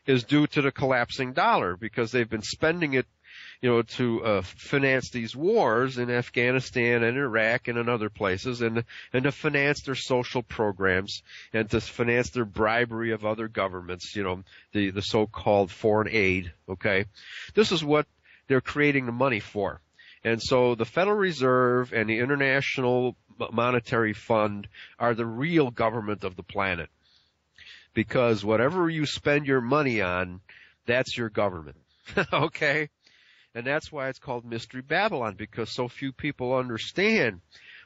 is due to the collapsing dollar, because they've been spending it, to finance these wars in Afghanistan and Iraq and in other places, and to finance their social programs and to finance their bribery of other governments, the so-called foreign aid, okay? This is what they're creating the money for. And so the Federal Reserve and the International Monetary Fund are the real government of the planet, because whatever you spend your money on, that's your government, okay? And that's why it's called Mystery Babylon, because so few people understand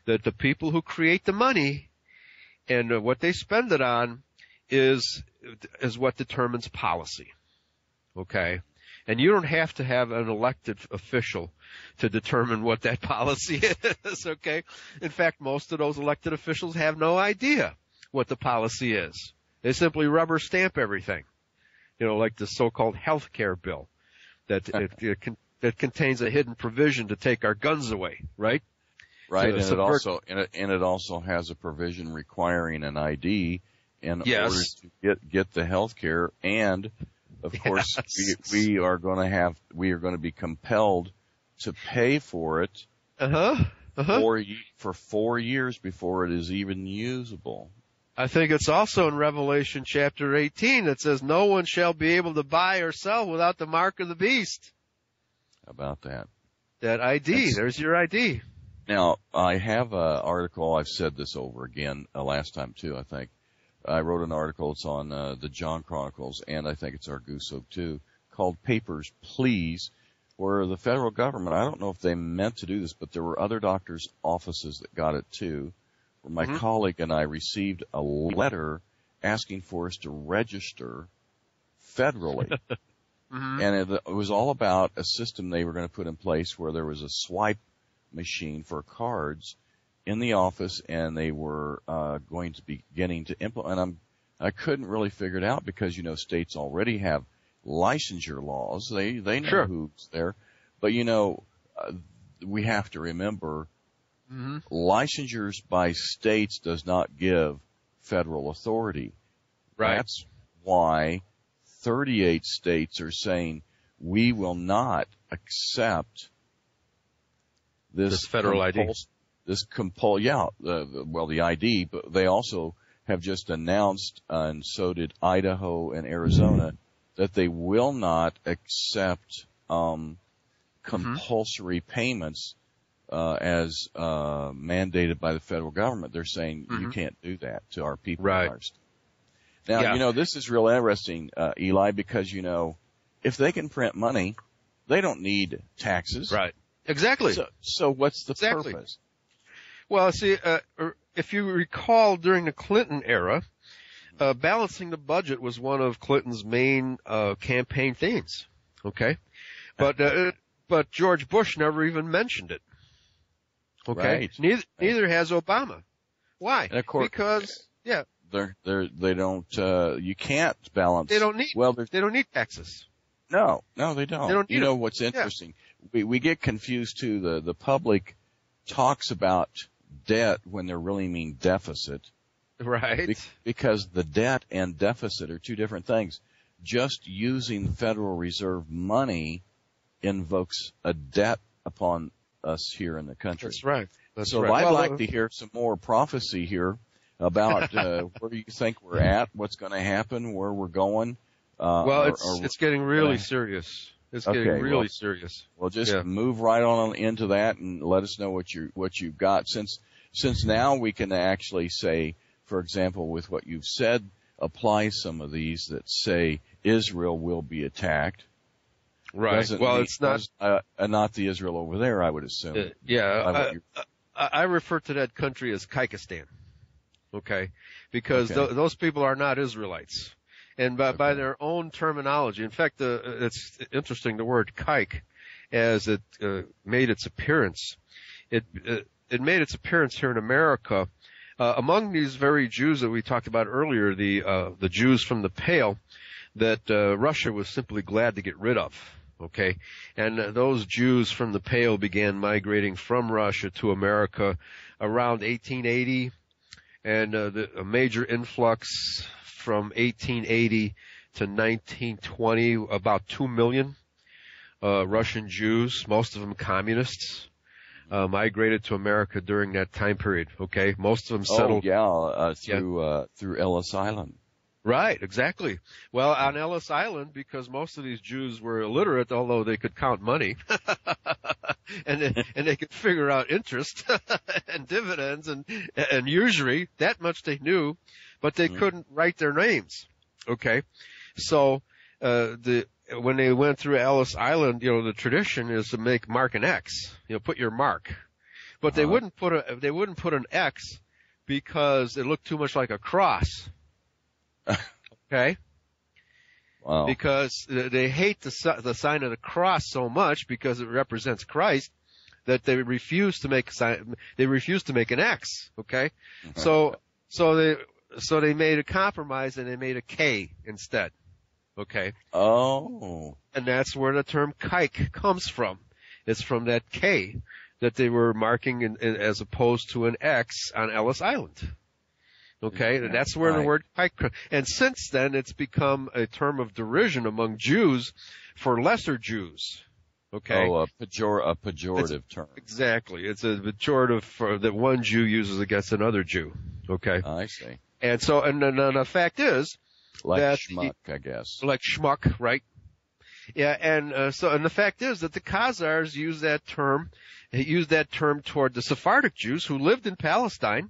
that the people who create the money and what they spend it on is what determines policy. Okay? And you don't have to have an elected official to determine what that policy is, okay? In fact, most of those elected officials have no idea what the policy is. They simply rubber stamp everything. Like the so-called health care bill that that contains a hidden provision to take our guns away, right? Right, and it also has a provision requiring an ID in order to get the health care, and of course we are going to be compelled to pay for it for 4 years before it is even usable. I think it's also in Revelation chapter 18 that says no one shall be able to buy or sell without the mark of the beast. About that. That ID. There's your ID. Now, I have an article. I've said this over again last time, too, I think. I wrote an article. It's on the John Chronicles, and I think it's Arguso, too, called Papers, Please, where the federal government, I don't know if they meant to do this, but there were other doctors' offices that got it, too, where my colleague and I received a letter asking for us to register federally. And it was all about a system they were going to put in place where there was a swipe machine for cards in the office, and they were going to be beginning to implement. And I couldn't really figure it out because, states already have licensure laws. They know who's there. But, we have to remember licensures by states does not give federal authority. Right. That's why 38 states are saying we will not accept this federal ID. The ID, but they also have just announced, and so did Idaho and Arizona, that they will not accept compulsory payments as mandated by the federal government. They're saying you can't do that to our people. Right. Now, this is real interesting, Eli, because, if they can print money, they don't need taxes. Right. Exactly. So what's the purpose? Well, see, if you recall during the Clinton era, balancing the budget was one of Clinton's main campaign themes. Okay? But George Bush never even mentioned it. Okay? Right. Neither has Obama. Why? And of course, because, they don't, you can't balance. They don't need taxes. No, they don't. They don't need what's interesting? We get confused too. The public talks about debt when they really mean deficit. Right. Because the debt and deficit are two different things. Just using the Federal Reserve money invokes a debt upon us here in the country. That's right. I'd like to hear some more prophecy here about where you think we're at, what's going to happen, where we're going. It's getting really serious. It's getting really serious. Well, just move right on into that and let us know what you've got. Since now we can actually say, for example, with what you've said, apply some of these that say Israel will be attacked. Right. It's not not the Israel over there, I would assume. I refer to that country as Kyrgyzstan. Okay, because those people are not Israelites. And by their own terminology, in fact, it's interesting, the word kike, as it made its appearance, it made its appearance here in America among these very Jews that we talked about earlier, the Jews from the Pale, that Russia was simply glad to get rid of. Okay, and those Jews from the Pale began migrating from Russia to America around 1880, and a major influx from 1880 to 1920, about 2 million Russian Jews, most of them communists, migrated to America during that time period. Okay, most of them settled. Through Ellis Island. Right, exactly. Well, on Ellis Island, because most of these Jews were illiterate, although they could count money, and they could figure out interest and dividends and usury, that much they knew, but they couldn't write their names. Okay, so when they went through Ellis Island, the tradition is to mark an X, put your mark, but they wouldn't put an X because it looked too much like a cross. Okay. Wow. Because they hate the sign of the cross so much because it represents Christ that they refuse to make a sign. They refuse to make an X. Okay. So they made a compromise and they made a K instead. Okay. Oh. And that's where the term kike comes from. It's from that K that they were marking as opposed to an X on Ellis Island. Okay, and that's where the word kike, and since then it's become a term of derision among Jews for lesser Jews. Okay. Oh, a pejorative term. Exactly. It's a pejorative that one Jew uses against another Jew. Okay. I see. And so, and the fact is that schmuck, I guess. Like schmuck, right? Yeah, and the fact is that the Khazars use that term toward the Sephardic Jews who lived in Palestine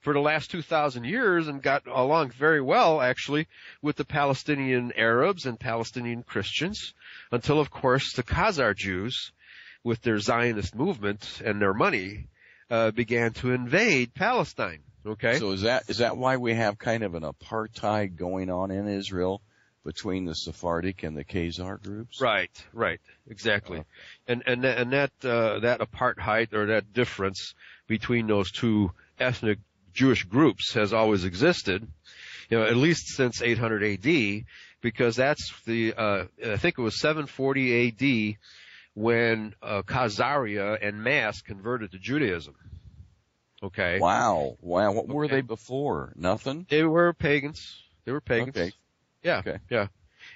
for the last 2,000 years and got along very well, actually, with the Palestinian Arabs and Palestinian Christians, until, of course, the Khazar Jews, with their Zionist movement and their money, began to invade Palestine. Okay. So is that why we have kind of an apartheid going on in Israel between the Sephardic and the Khazar groups? Right, exactly. And that apartheid, or that difference between those two ethnic Jewish groups has always existed, at least since 800 AD, because that's I think it was 740 AD when Khazaria en masse converted to Judaism. Okay. Wow. What were they before? Nothing? They were pagans. Okay. Yeah. Okay. Yeah.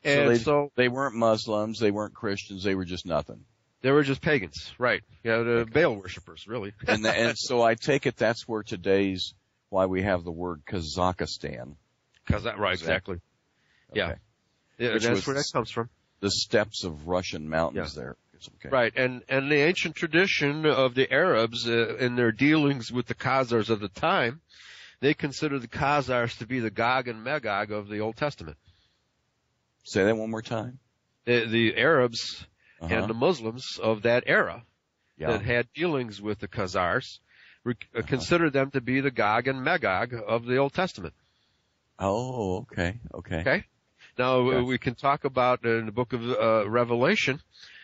And so they weren't Muslims, they weren't Christians, they were just nothing. They were just pagans, right? Yeah, the Baal worshippers, really. and so I take it that's where why we have the word Kazakhstan. Right, exactly. Okay. Yeah, that's where that comes from. The steppes of Russian mountains there. Okay. Right, and the ancient tradition of the Arabs in their dealings with the Khazars of the time, they consider the Khazars to be the Gog and Magog of the Old Testament. Say that one more time. The Arabs and the Muslims of that era that had dealings with the Khazars consider them to be the Gog and Magog of the Old Testament. Oh, okay. Now, we can talk about in the book of Revelation,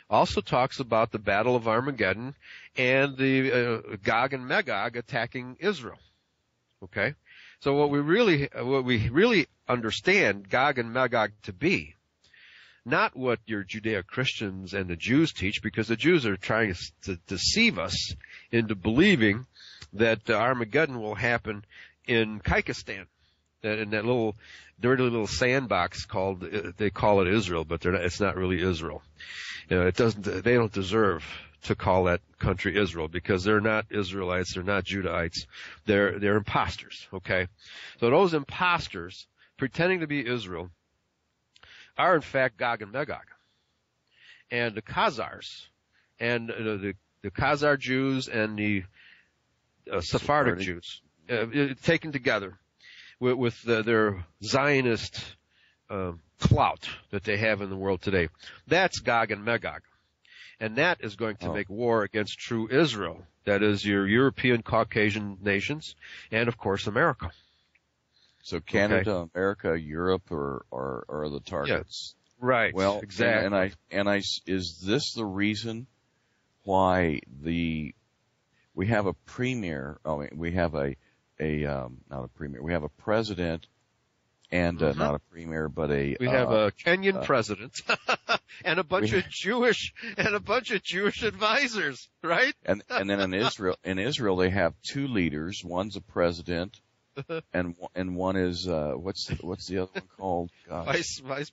also talks about the Battle of Armageddon and the Gog and Magog attacking Israel. Okay? So what we really understand Gog and Magog to be, not what your Judeo-Christians and the Jews teach, because the Jews are trying to deceive us into believing that Armageddon will happen in Kyrgyzstan, in that little dirty little sandbox they call it Israel, but it's not really Israel. They don't deserve to call that country Israel because they're not Israelites, they're not Judahites, they're imposters, okay? So those imposters pretending to be Israel are in fact Gog and Magog. And the Khazars and the Khazar Jews and the Sephardic Jews taken together with their Zionist clout that they have in the world today. That's Gog and Magog. And that is going to make war against true Israel. That is your European Caucasian nations and, of course, America. So Canada, America, Europe are the targets. Yeah. Right. Well, exactly. Is this the reason why we have a premier? We have not a premier. We have a president, and not a premier, but we have a Kenyan president and a bunch of Jewish advisors, right? and then in Israel they have two leaders. One's a president, and one is what's the other one called? Gosh. Vice